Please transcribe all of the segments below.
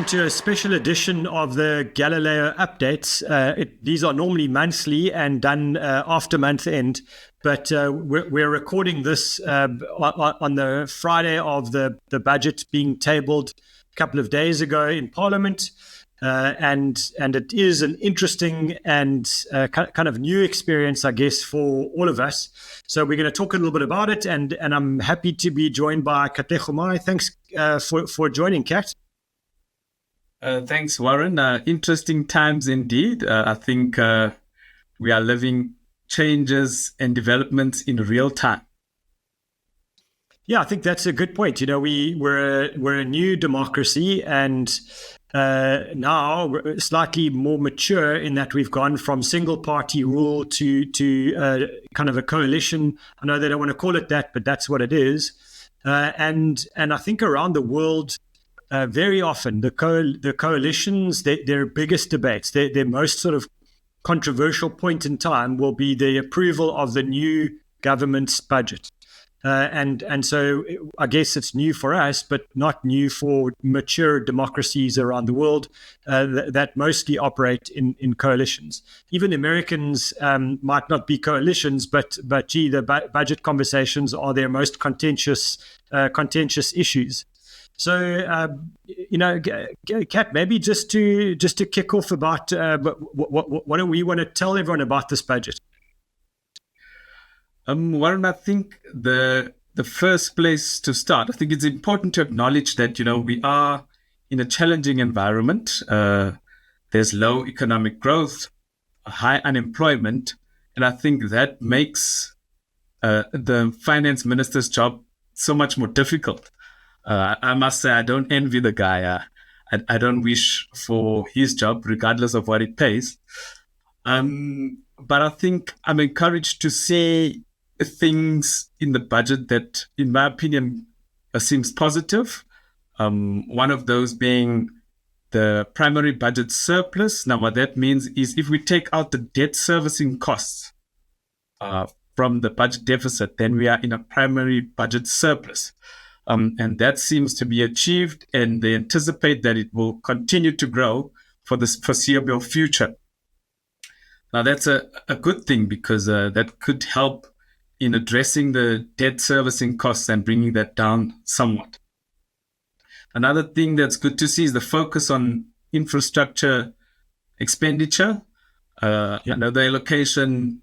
to a special edition of the Galileo updates. These are normally monthly and done after month end, but we're recording this on the Friday of the budget being tabled a couple of days ago in Parliament. And it is an interesting and kind of new experience, I guess, for all of us. So we're going to talk a little bit about it, and I'm happy to be joined by Katlego. Thanks for joining, Kat. Thanks, Warren. Interesting times indeed. I think we are living changes and developments in real time. Yeah, I think that's a good point. You know, we're a new democracy, and now we're slightly more mature in that we've gone from single party rule to kind of a coalition. I know they don't want to call it that, but that's what it is. And I think around the world, very often the coalitions, their biggest debates, their most sort of controversial point in time will be the approval of the new government's budget. And so I guess it's new for us, but not new for mature democracies around the world that mostly operate in coalitions. Even Americans might not be coalitions, but gee, the budget conversations are their most contentious issues. So, Kat, maybe just to kick off about what do we want to tell everyone about this budget? Warren, I think the first place to start, I think it's important to acknowledge that, we are in a challenging environment. There's low economic growth, high unemployment, and I think that makes the finance minister's job so much more difficult. I must say, I don't envy the guy. I don't wish for his job, regardless of what it pays. But I think I'm encouraged to say things in the budget that, in my opinion, seems positive. One of those being the primary budget surplus. Now, what that means is if we take out the debt servicing costs from the budget deficit, then we are in a primary budget surplus. And that seems to be achieved, and they anticipate that it will continue to grow for the foreseeable future. Now, that's a good thing because that could help in addressing the debt servicing costs and bringing that down somewhat. Another thing that's good to see is the focus on infrastructure expenditure. I know the allocation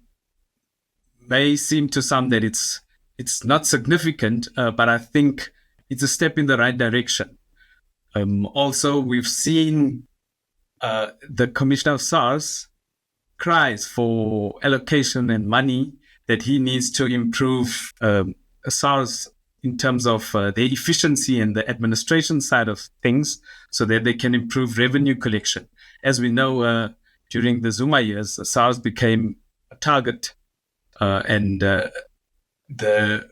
may seem to some that it's not significant, but I think it's a step in the right direction. Also, we've seen the Commissioner of SARS cries for allocation and money that he needs to improve SARS in terms of the efficiency and the administration side of things so that they can improve revenue collection. As we know, during the Zuma years, SARS became a target and the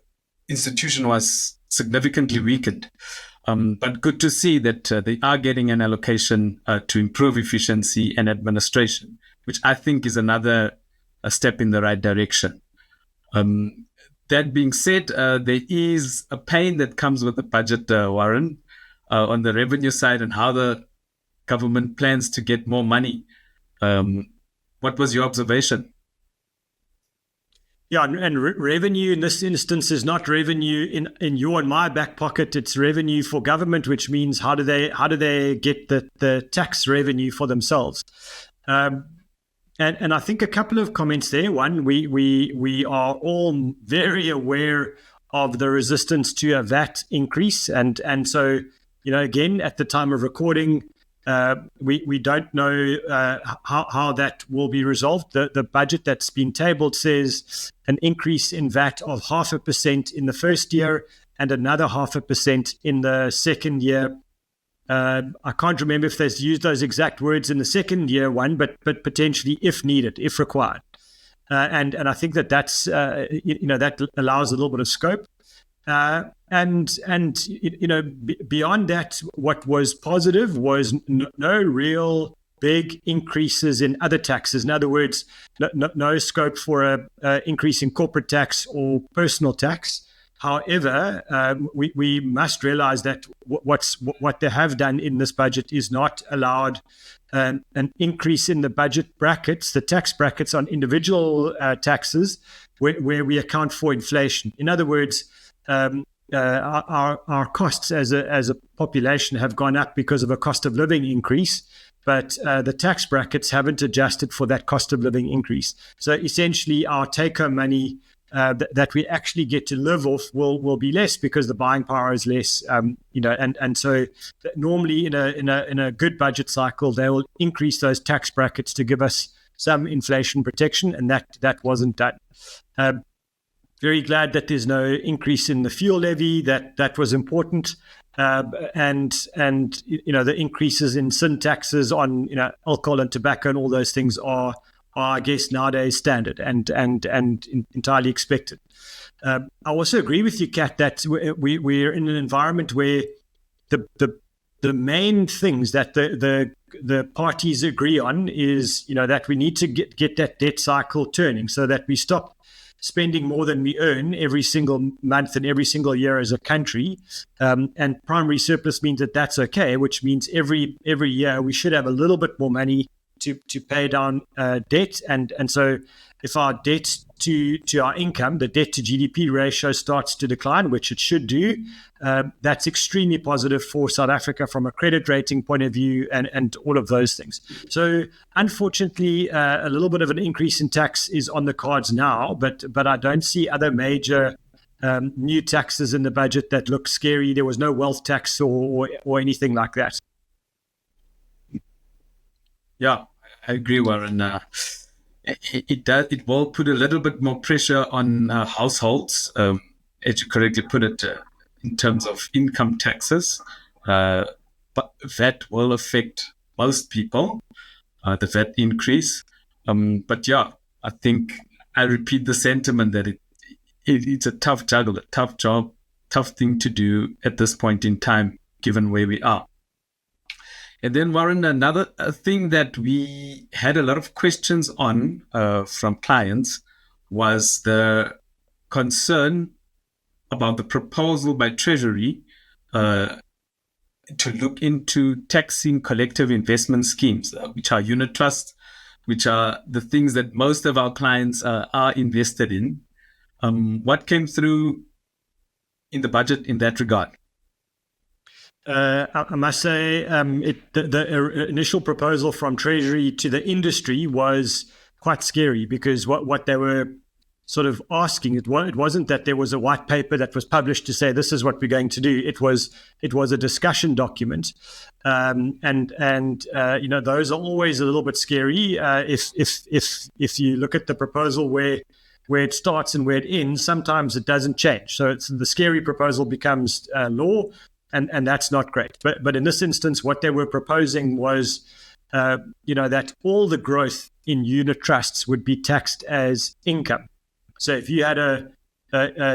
institution was significantly weakened. But good to see that they are getting an allocation to improve efficiency and administration, which I think is another step in the right direction. That being said, there is a pain that comes with the budget, Warren, on the revenue side and how the government plans to get more money. What was your observation? Yeah, and revenue in this instance is not revenue in your and my back pocket. It's revenue for government, which means how do they get the tax revenue for themselves? And I think a couple of comments there. One, we are all very aware of the resistance to a VAT increase, and so again at the time of recording, we don't know how that will be resolved. The budget that's been tabled says an increase in VAT of 0.5% in the first year and another 0.5% in the second year. I can't remember if they've used those exact words in the second year one, but potentially if needed, if required. And I think that's that allows a little bit of scope. And beyond that, what was positive was no real big increases in other taxes. In other words, no scope for a increase in corporate tax or personal tax. However, we must realize that what they have done in this budget is not allowed an increase in the budget brackets, the tax brackets on individual taxes, where we account for inflation. In other words, our costs as a population have gone up because of a cost of living increase, but the tax brackets haven't adjusted for that cost of living increase. So essentially, our take-home money that we actually get to live off will be less because the buying power is less. And so normally in a good budget cycle, they will increase those tax brackets to give us some inflation protection, and that wasn't done. Very glad that there's no increase in the fuel levy. That was important. And the increases in sin taxes on alcohol and tobacco and all those things are I guess nowadays standard and entirely expected. I also agree with you, Kat, that we're in an environment where the main things that the parties agree on is that we need to get that debt cycle turning so that we stop spending more than we earn every single month and every single year as a country. And primary surplus means that's okay, which means every year we should have a little bit more money to pay down debt. And so if our debt to our income, the debt to GDP ratio starts to decline, which it should do, that's extremely positive for South Africa from a credit rating point of view and all of those things. So unfortunately, a little bit of an increase in tax is on the cards now, but I don't see other major new taxes in the budget that look scary. There was no wealth tax or anything like that. Yeah, I agree, Warren. It will put a little bit more pressure on households, as you correctly put it, in terms of income taxes. But that will affect most people, the VAT increase. But yeah, I think I repeat the sentiment that it's a tough juggle, a tough job, tough thing to do at this point in time, given where we are. And then, Warren, another thing that we had a lot of questions on from clients was the concern about the proposal by Treasury to look into taxing collective investment schemes, which are unit trusts, which are the things that most of our clients are invested in. What came through in the budget in that regard? I must say, the initial proposal from Treasury to the industry was quite scary because what they were sort of asking, it wasn't that there was a white paper that was published to say this is what we're going to do. It was a discussion document, and those are always a little bit scary. If you look at the proposal where it starts and where it ends, sometimes it doesn't change. So the scary proposal becomes law. And that's not great. But in this instance, what they were proposing was, that all the growth in unit trusts would be taxed as income. So if you had a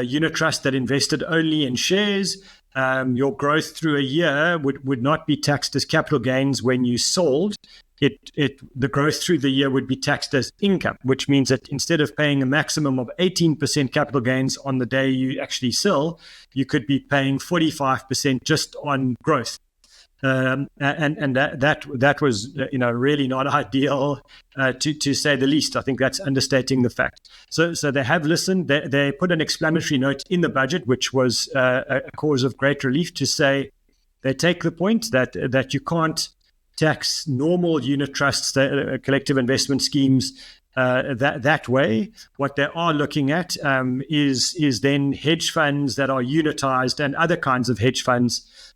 unit trust that invested only in shares, your growth through a year would not be taxed as capital gains when you sold. The growth through the year would be taxed as income, which means that instead of paying a maximum of 18% capital gains on the day you actually sell, you could be paying 45% just on growth. And that was really not ideal to say the least. I think that's understating the fact. So they have listened. They put an explanatory note in the budget, which was a cause of great relief, to say they take the point that you can't tax normal unit trusts, collective investment schemes, that way. What they are looking at is then hedge funds that are unitized and other kinds of hedge funds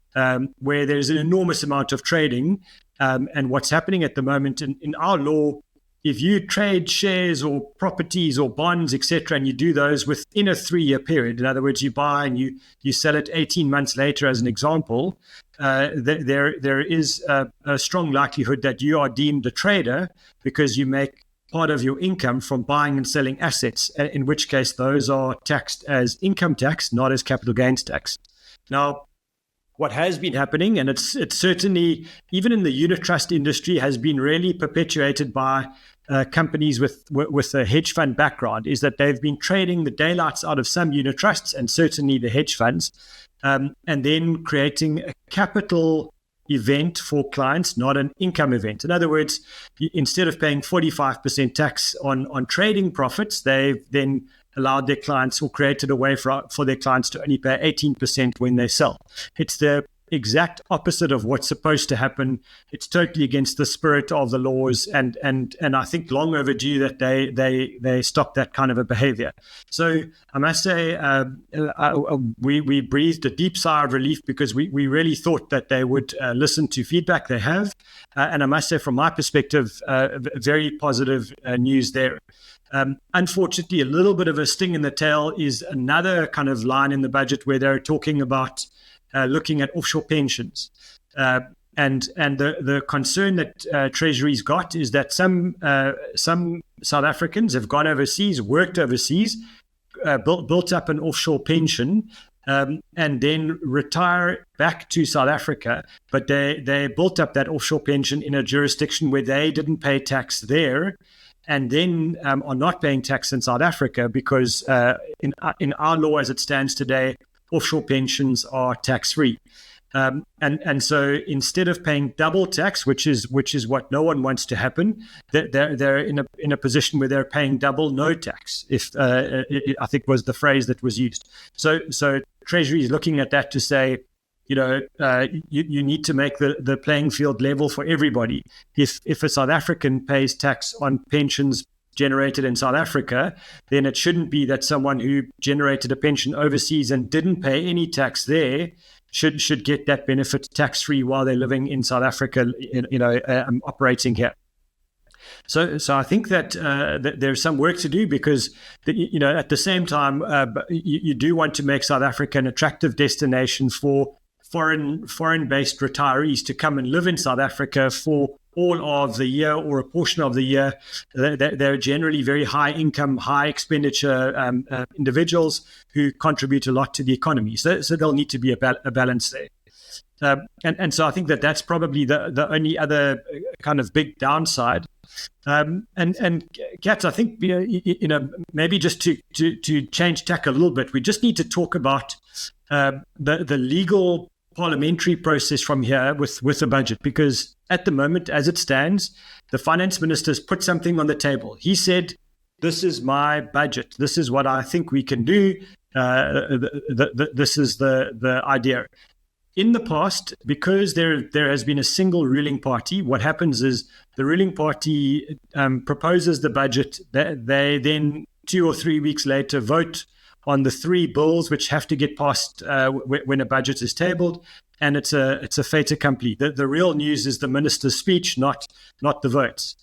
where there's an enormous amount of trading. And what's happening at the moment in our law, if you trade shares or properties or bonds, etc., and you do those within a 3-year period, in other words, you buy and you sell it 18 months later, as an example, there is a strong likelihood that you are deemed a trader because you make part of your income from buying and selling assets, in which case those are taxed as income tax, not as capital gains tax. Now, what has been happening, and it's certainly, even in the unit trust industry, has been really perpetuated by companies with a hedge fund background is that they've been trading the daylights out of some unit trusts and certainly the hedge funds, and then creating a capital event for clients, not an income event. In other words, instead of paying 45% tax on trading profits, they've then allowed their clients or created a way for their clients to only pay 18% when they sell. It's the exact opposite of what's supposed to happen. It's totally against the spirit of the laws, and I think long overdue that they stop that kind of a behavior. So I must say, we breathed a deep sigh of relief because we really thought that they would listen to feedback. They have, and I must say, from my perspective, very positive news there. Unfortunately, a little bit of a sting in the tail is another kind of line in the budget where they're talking about looking at offshore pensions. And the concern that Treasury's got is that some South Africans have gone overseas, worked overseas, built up an offshore pension, and then retire back to South Africa. But they built up that offshore pension in a jurisdiction where they didn't pay tax there, and then are not paying tax in South Africa because in our law as it stands today, offshore pensions are tax-free. And so instead of paying double tax, which is what no one wants to happen, they're in a position where they're paying double no tax. If I think was the phrase that was used. So Treasury is looking at that to say, you need to make the playing field level for everybody. If a South African pays tax on pensions generated in South Africa, then it shouldn't be that someone who generated a pension overseas and didn't pay any tax there should get that benefit tax-free while they're living in South Africa, operating here. So I think that there's some work to do because, at the same time, you do want to make South Africa an attractive destination for foreign-based retirees to come and live in South Africa for all of the year or a portion of the year. They're generally very high income, high expenditure individuals who contribute a lot to the economy. So there'll need to be a balance there. And so I think that's probably the only other kind of big downside. And Kat, I think maybe just to change tack a little bit, we just need to talk about the legal parliamentary process from here with the budget, because at the moment, as it stands, the finance minister's put something on the table. He said, "This is my budget. This is what I think we can do. This is the idea." In the past, because there has been a single ruling party, what happens is the ruling party proposes the budget. They then 2 or 3 weeks later vote on the 3 bills which have to get passed when a budget is tabled, and it's a fait accompli. The real news is the minister's speech, not the votes.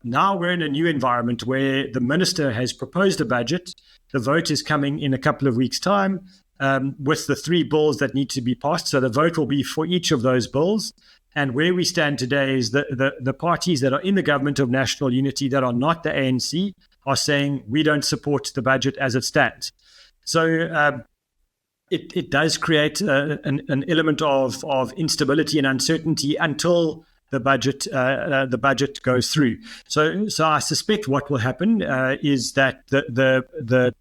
Now we're in a new environment where the minister has proposed a budget. The vote is coming in a couple of weeks' time with the 3 bills that need to be passed. So the vote will be for each of those bills. And where we stand today is the parties that are in the government of national unity that are not the ANC are saying we don't support the budget as it stands. So it does create an element of instability and uncertainty until the budget goes through. So I suspect what will happen is that the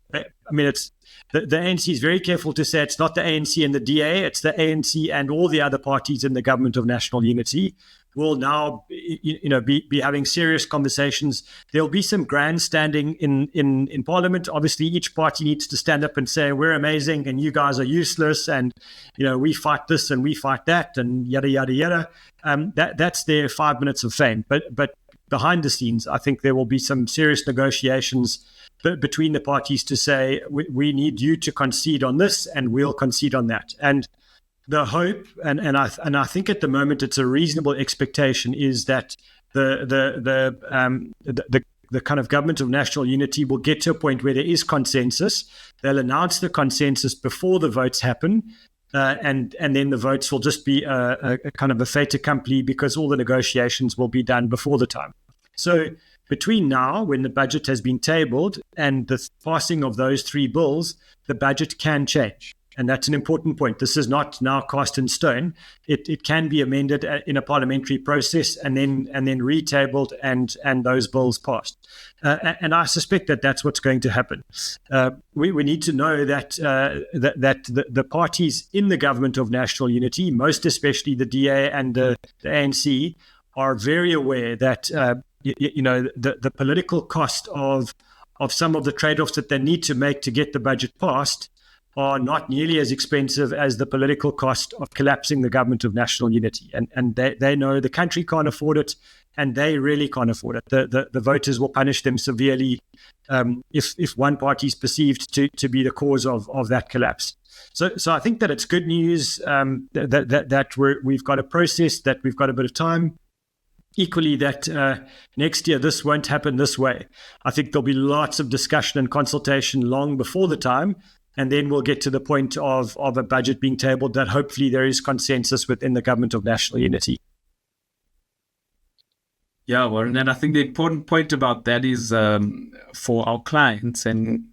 ANC is very careful to say it's not the ANC and the DA, it's the ANC and all the other parties in the government of national unity will now be having serious conversations. There'll be some grandstanding in Parliament. Obviously, each party needs to stand up and say, we're amazing and you guys are useless and, we fight this and we fight that and yada, yada, yada. That's their 5 minutes of fame. But behind the scenes, I think there will be some serious negotiations between the parties to say, we need you to concede on this and we'll concede on that. And the hope, and I think at the moment it's a reasonable expectation, is that the kind of government of national unity will get to a point where there is consensus. They'll announce the consensus before the votes happen, and then the votes will just be a kind of a fait accompli because all the negotiations will be done before the time. So between now, when the budget has been tabled, and the passing of those 3 bills, the budget can change. And that's an important point. This is not now cast in stone. It can be amended in a parliamentary process and then retabled and those bills passed. And I suspect that that's what's going to happen. We need to know that the parties in the government of national unity, most especially the DA and the ANC, are very aware that the political cost of some of the trade-offs that they need to make to get the budget passed are not nearly as expensive as the political cost of collapsing the government of national unity. And they know the country can't afford it, and they really can't afford it. The voters will punish them severely if one party is perceived to be the cause of that collapse. So I think that it's good news that we've got a process, that we've got a bit of time. Equally, that next year this won't happen this way. I think there'll be lots of discussion and consultation long before the time, and then we'll get to the point of a budget being tabled that hopefully there is consensus within the government of national unity. Yeah, Warren, and I think the important point about that is for our clients and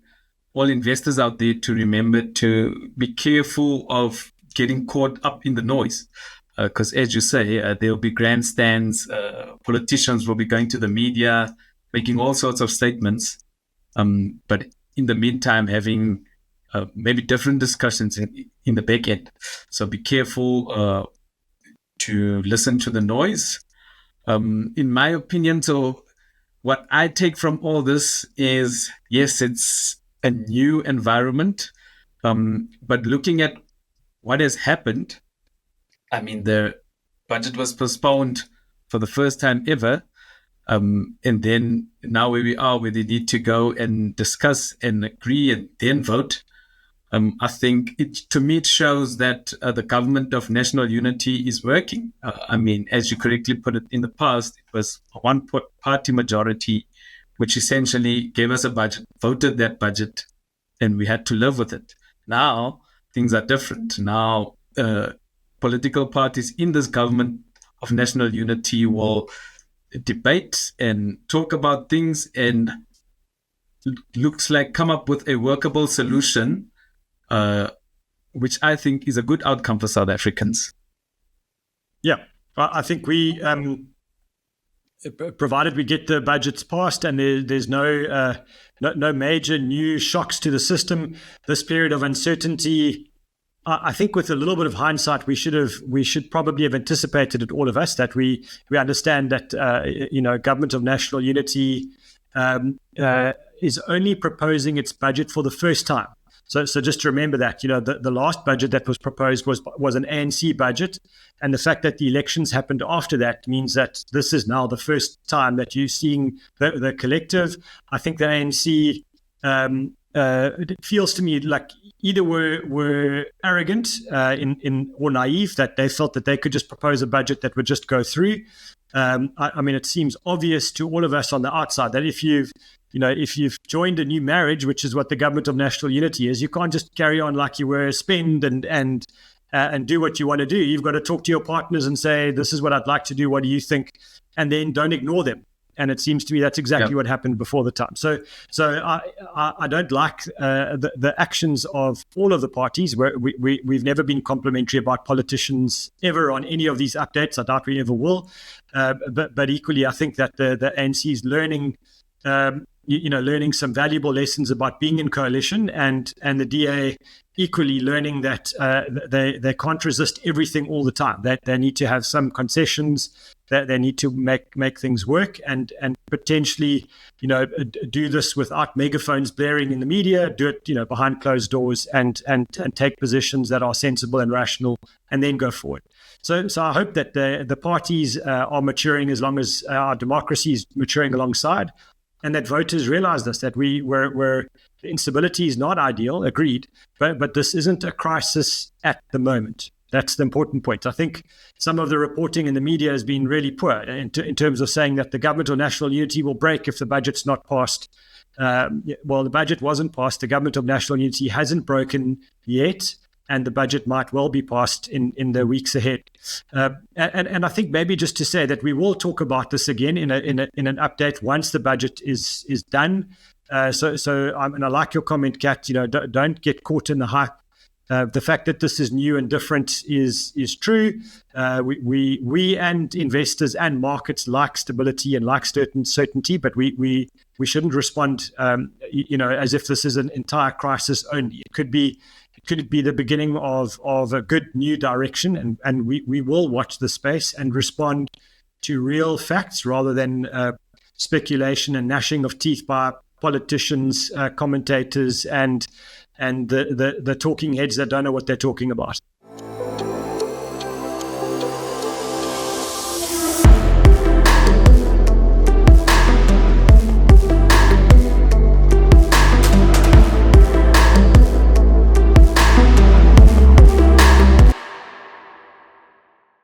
all investors out there to remember to be careful of getting caught up in the noise. Because as you say, there'll be grandstands, politicians will be going to the media, making all sorts of statements. But in the meantime, having maybe different discussions in the back end. So be careful to listen to the noise. In my opinion, so what I take from all this is, yes, it's a new environment. But looking at what has happened, I mean, the budget was postponed for the first time ever. And then now where we are, where they need to go and discuss and agree and then vote. I think to me, it shows that the government of national unity is working. I mean, as you correctly put it, in the past, it was a one-party majority, which essentially gave us a budget, voted that budget, and we had to live with it. Now, things are different. Now, political parties in this government of national unity will debate and talk about things and looks like come up with a workable solution, which I think is a good outcome for South Africans. Yeah, I think we, provided we get the budgets passed and there's no major new shocks to the system, this period of uncertainty, I think with a little bit of hindsight, we should probably have anticipated it, all of us, that we understand that government of national unity is only proposing its budget for the first time. So just to remember that, the last budget that was proposed was an ANC budget, and the fact that the elections happened after that means that this is now the first time that you're seeing the collective. I think the ANC. It feels to me like either were arrogant or naive, that they felt that they could just propose a budget that would just go through. I mean, it seems obvious to all of us on the outside that if you've joined a new marriage, which is what the government of national unity is, you can't just carry on like you were, spend and do what you want to do. You've got to talk to your partners and say, this is what I'd like to do. What do you think? And then don't ignore them. And it seems to me that's exactly what happened before the time. So I don't like the actions of all of the parties. We've never been complimentary about politicians ever on any of these updates. I doubt we ever will. But equally, I think that the ANC is learning some valuable lessons about being in coalition, and the DA equally learning that they can't resist everything all the time. That they need to have some concessions. That they need to make things work, and potentially, do this without megaphones blaring in the media. Do it, behind closed doors, and take positions that are sensible and rational, and then go forward. So I hope that the parties are maturing as long as our democracy is maturing alongside, and that voters realize this, that the instability is not ideal, agreed, but this isn't a crisis at the moment. That's the important point. I think some of the reporting in the media has been really poor in terms of saying that the government of national unity will break if the budget's not passed. Well, the budget wasn't passed. The government of national unity hasn't broken yet, and the budget might well be passed in the weeks ahead. And I think maybe just to say that we will talk about this again in an update once the budget is done. So I like your comment, Kat. Don't get caught in the hype. The fact that this is new and different is true. We and investors and markets like stability and like certainty, but we shouldn't respond, as if this is an entire crisis only. It could be the beginning of a good new direction, and we will watch the space and respond to real facts rather than speculation and gnashing of teeth by politicians, commentators, and the talking heads that don't know what they're talking about.